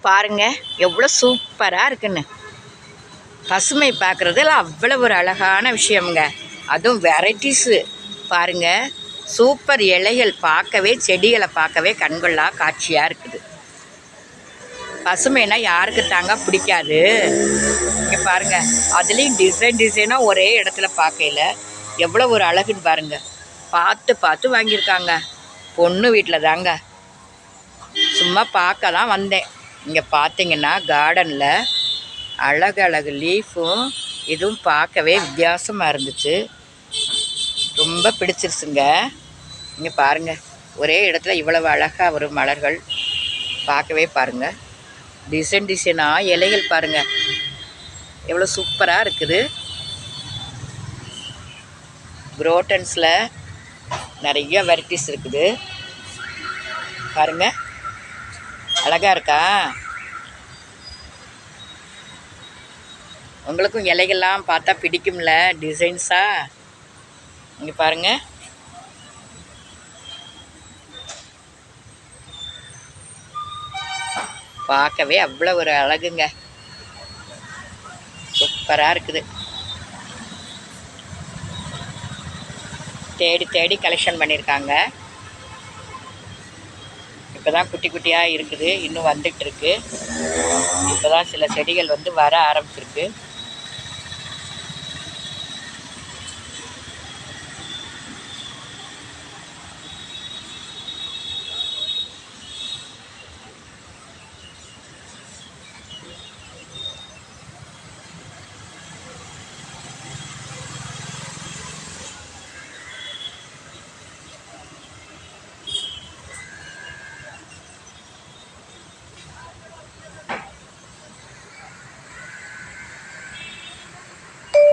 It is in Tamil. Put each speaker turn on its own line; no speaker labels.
பாருங்க எவ்வளோ சூப்பராக இருக்குன்னு. பசுமை பார்க்குறதுல அவ்வளோ ஒரு அழகான விஷயம்ங்க. அதுவும் வெரைட்டிஸு பாருங்க, சூப்பர் இலைகள் பார்க்கவே, செடிகளை பார்க்கவே கண்கொள்ளா காட்சியாக இருக்குது. பசுமைனா யாருக்கு தாங்க பிடிக்காது? இங்கே பாருங்க, அதுலேயும் டிசைனாக ஒரே இடத்துல பார்க்கையில எவ்வளோ ஒரு அழகுன்னு பாருங்க. பார்த்து பார்த்து வாங்கியிருக்காங்க. பொண்ணு வீட்டில் தாங்க, சும்மா பார்க்க தான் வந்தேன். இங்கே பார்த்தீங்கன்னா கார்டனில் அழகழகு லீஃபும் இதுவும் பார்க்கவே வித்தியாசமாக இருந்துச்சு. ரொம்ப பிடிச்சிருச்சுங்க. இங்கே பாருங்கள், ஒரே இடத்துல இவ்வளவு அழகாக ஒரு மலர்கள் பார்க்கவே பாருங்கள். டிசைனாக இலைகள் பாருங்கள் எவ்வளோ சூப்பராக இருக்குது. குரோட்டன்ஸில் நிறைய வெரைட்டிஸ் இருக்குது பாருங்கள், அழகாக இருக்கா? உங்களுக்கும் இலைகள்லாம் பார்த்தா பிடிக்கும்ல டிசைன்ஸாக? இங்கே பாருங்கள், பார்க்கவே அவ்வளோ ஒரு அழகுங்க. சூப்பராக இருக்குது. தேடி தேடி கலெக்ஷன் பண்ணியிருக்காங்க. இப்போ தான் குட்டி குட்டியாக இருக்குது, இன்னும் வந்துட்டுருக்கு. இப்போ தான் சில செடிகள் வர ஆரம்பிச்சிருக்கு.